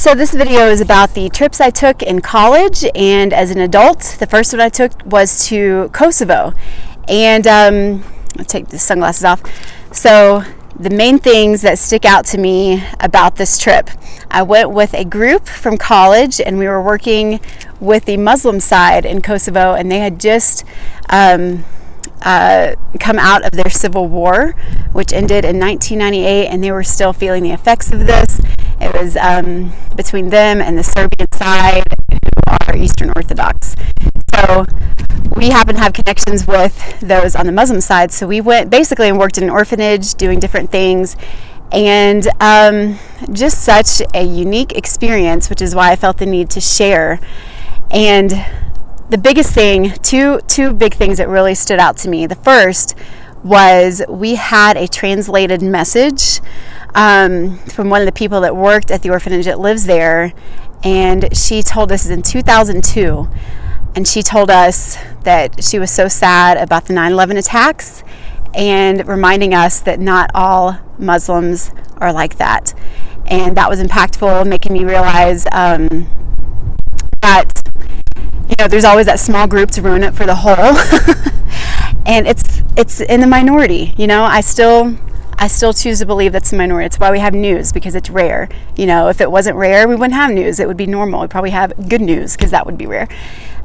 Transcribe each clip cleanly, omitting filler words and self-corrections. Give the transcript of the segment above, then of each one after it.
So this video is about the trips I took in college and as an adult. The first one I took was to Kosovo. And I'll take the sunglasses off. So the main things that stick out to me about this trip, I went with a group from college and we were working with the Muslim side in Kosovo, and they had just come out of their civil war, which ended in 1998, and they were still feeling the effects of this. It was between them and the Serbian side, who are Eastern Orthodox. So we happen to have connections with those on the Muslim side. So we went basically and worked in an orphanage doing different things, and just such a unique experience, which is why I felt the need to share. And the biggest thing, two big things that really stood out to me. The first was we had a translated message from one of the people that worked at the orphanage that lives there, and she told us in 2002, and she told us that she was so sad about the 9/11 attacks and reminding us that not all Muslims are like that. And that was impactful, making me realize that there's always that small group to ruin it for the whole. And it's in the minority. I still choose to believe that's the minority. It's why we have news, because it's rare. If it wasn't rare, we wouldn't have news. It would be normal. We'd probably have good news, because that would be rare.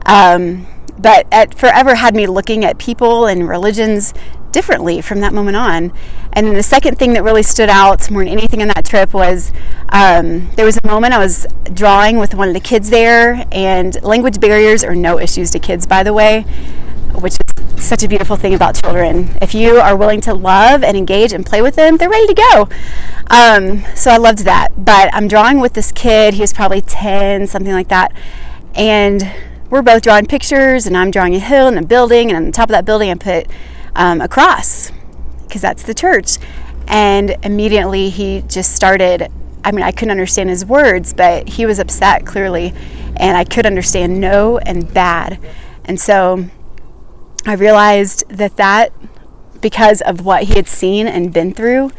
But it forever had me looking at people and religions differently from that moment on. And then the second thing that really stood out more than anything on that trip was there was a moment I was drawing with one of the kids there, and language barriers are no issues to kids, by the way, which is such a beautiful thing about children. If you are willing to love and engage and play with them, they're ready to go. So I loved that. But I'm drawing with this kid. He was probably 10, something like that. And we're both drawing pictures, and I'm drawing a hill and a building, and on the top of that building I put a cross, because that's the church. And immediately he just started, I couldn't understand his words, but he was upset clearly, and I could understand no and bad. And so I realized that because of what he had seen and been through,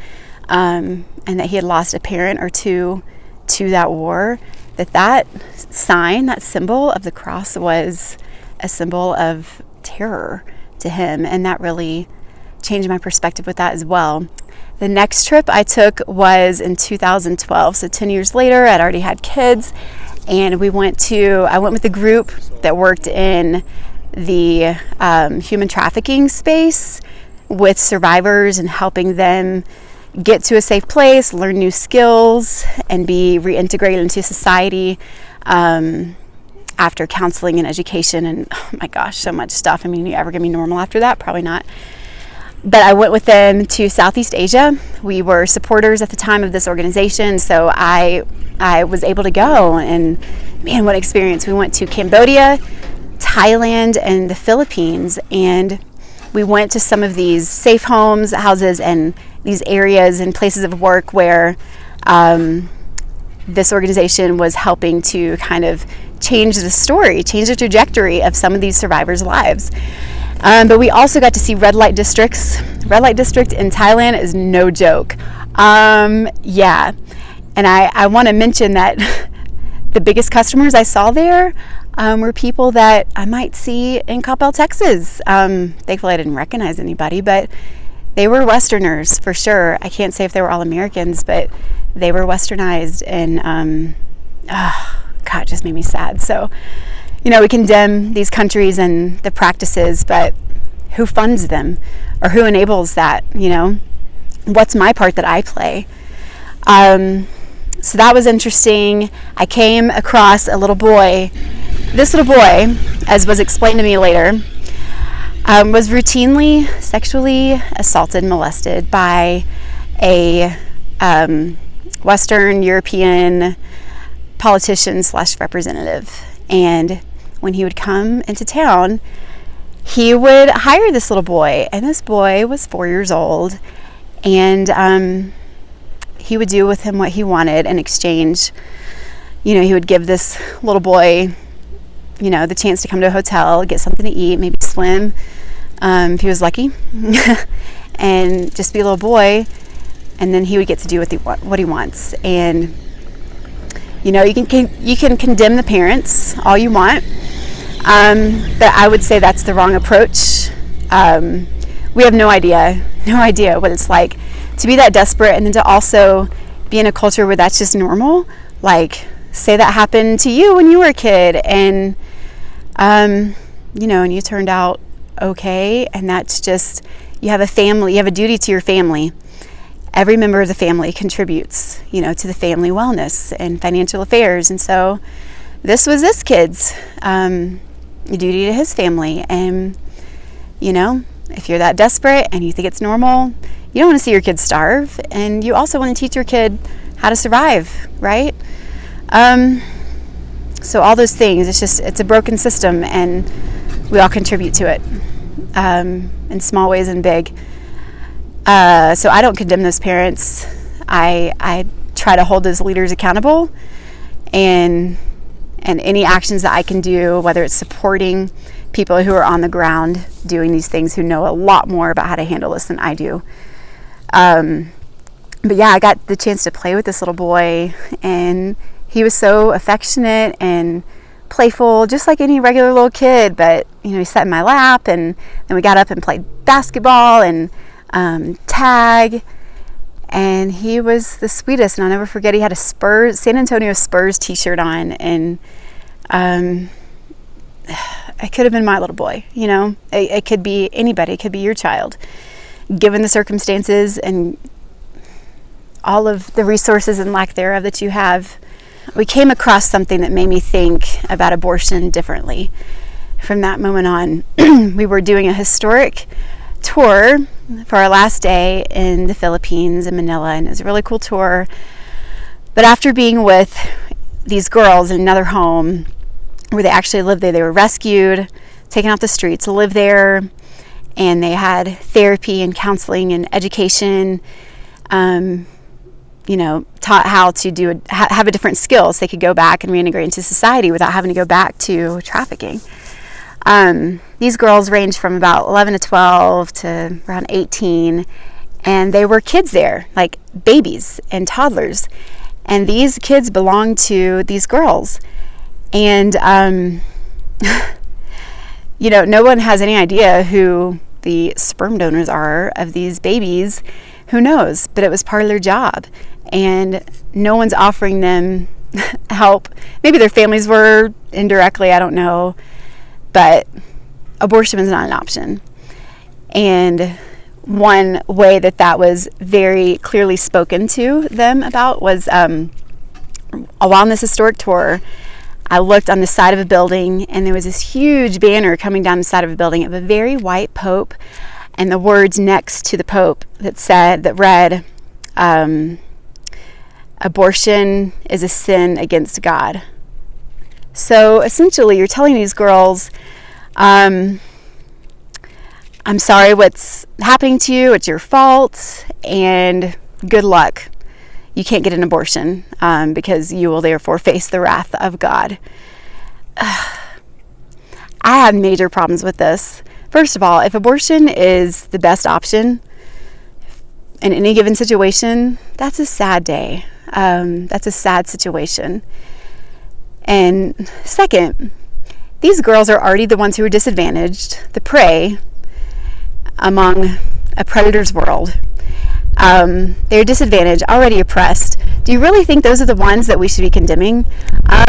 and that he had lost a parent or two to that war, that sign, that symbol of the cross, was a symbol of terror to him. And that really changed my perspective with that as well. The next trip I took was in 2012. So 10 years later, I'd already had kids, and I went with a group that worked in the human trafficking space with survivors and helping them get to a safe place, learn new skills, and be reintegrated into society after counseling and education. And oh my gosh, so much stuff. Are you ever gonna be normal after that? Probably not. But I went with them to Southeast Asia. We were supporters at the time of this organization, so I was able to go, and man, what experience. We went to Cambodia, Thailand, and the Philippines, and we went to some of these safe houses, and these areas and places of work where this organization was helping to kind of change the trajectory of some of these survivors' lives. But we also got to see red light districts. Red light district in Thailand is no joke. Yeah. And I want to mention that the biggest customers I saw there were people that I might see in Coppell, Texas. Thankfully I didn't recognize anybody, but they were Westerners for sure. I can't say if they were all Americans, but they were Westernized, and God, it just made me sad. So, we condemn these countries and the practices, but who funds them, or who enables that? What's my part that I play? So that was interesting. I came across a little boy. This little boy, as was explained to me later, was routinely sexually assaulted, molested by a Western European politician / representative. And when he would come into town, he would hire this little boy, and this boy was 4 years old, and he would do with him what he wanted in exchange. He would give this little boy the chance to come to a hotel, get something to eat, maybe swim, if he was lucky, and just be a little boy, and then he would get to do what he wants. And You know, you can condemn the parents all you want, but I would say that's the wrong approach. We have no idea what it's like to be that desperate, and then to also be in a culture where that's just normal. Like, say that happened to you when you were a kid, and you know, and you turned out okay, and that's just, you have a family, you have a duty to your family. Every member of the family contributes, you know, to the family wellness and financial affairs. And so this was this kid's duty to his family. And, you know, if you're that desperate and you think it's normal, you don't want to see your kid starve. And you also want to teach your kid how to survive, right? So all those things, it's a broken system, and we all contribute to it in small ways and big. So I don't condemn those parents. I try to hold those leaders accountable, and any actions that I can do, whether it's supporting people who are on the ground doing these things, who know a lot more about how to handle this than I do. But yeah, I got the chance to play with this little boy, and he was so affectionate and playful, just like any regular little kid. But, you know, he sat in my lap, and then we got up and played basketball and tag, and he was the sweetest. And I'll never forget, he had a San Antonio Spurs t-shirt on, and it could have been my little boy, you know. It could be anybody. It could be your child, given the circumstances and all of the resources and lack thereof that you have. We came across something that made me think about abortion differently. From that moment on, we were doing a historic tour for our last day in the Philippines, in Manila, and it was a really cool tour. But after being with these girls in another home where they actually lived there, they were rescued, taken off the streets to live there, and they had therapy and counseling and education, you know, taught how to have a different skill so they could go back and reintegrate into society without having to go back to trafficking. These girls ranged from about 11 to 12 to around 18, and they were kids there, like babies and toddlers. And these kids belonged to these girls. And, you know, no one has any idea who the sperm donors are of these babies. Who knows? But it was part of their job. And no one's offering them help. Maybe their families were indirectly, I don't know. But abortion was not an option. And one way that was very clearly spoken to them about was along this historic tour, I looked on the side of a building, and there was this huge banner coming down the side of a building of a very white pope, and the words next to the pope that read, abortion is a sin against God. So essentially, you're telling these girls, I'm sorry what's happening to you, it's your fault, and good luck. You can't get an abortion because you will therefore face the wrath of God. I have major problems with this. First of all, if abortion is the best option in any given situation, that's a sad day. That's a sad situation. And second, these girls are already the ones who are disadvantaged, the prey among a predator's world. They're disadvantaged, already oppressed. Do you really think those are the ones that we should be condemning?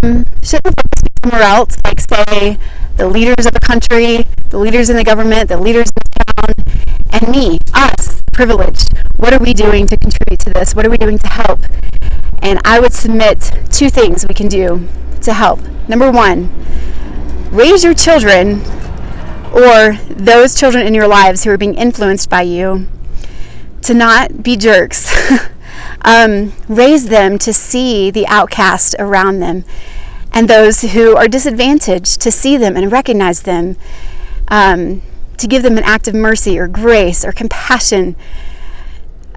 Shouldn't the focus be somewhere else, like, say, the leaders of the country, the leaders in the government, the leaders in the town, and me, us, privileged? What are we doing to contribute to this? What are we doing to help? And I would submit 2 things we can do to help. Number 1, raise your children, or those children in your lives who are being influenced by you, to not be jerks. Raise them to see the outcast around them, and those who are disadvantaged, to see them and recognize them, to give them an act of mercy or grace or compassion.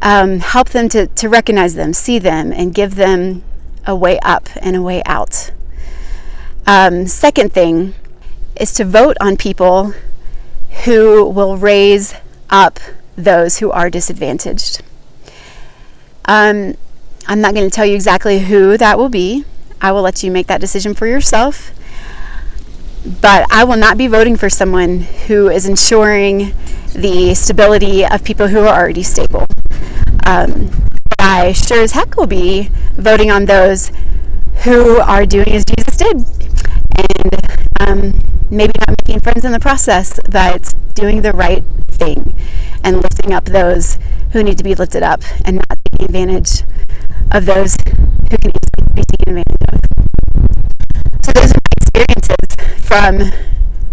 Help them to recognize them, see them, and give them a way up and a way out. Second thing is to vote on people who will raise up those who are disadvantaged. I'm not going to tell you exactly who that will be. I will let you make that decision for yourself. But I will not be voting for someone who is ensuring the stability of people who are already stable. I sure as heck will be voting on those who are doing as Jesus did, and maybe not making friends in the process, but doing the right thing and lifting up those who need to be lifted up, and not taking advantage of those who can easily be taken advantage of. So those are my experiences from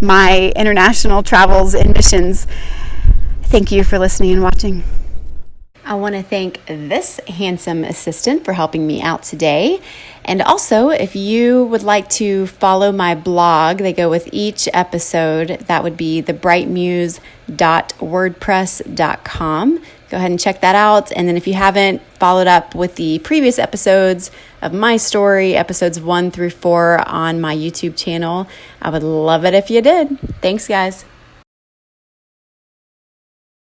my international travels and missions. Thank you for listening and watching. I want to thank this handsome assistant for helping me out today. And also, if you would like to follow my blog, they go with each episode. That would be thebrightmuse.wordpress.com. Go ahead and check that out. And then if you haven't followed up with the previous episodes of my story, episodes 1 through 4 on my YouTube channel, I would love it if you did. Thanks, guys.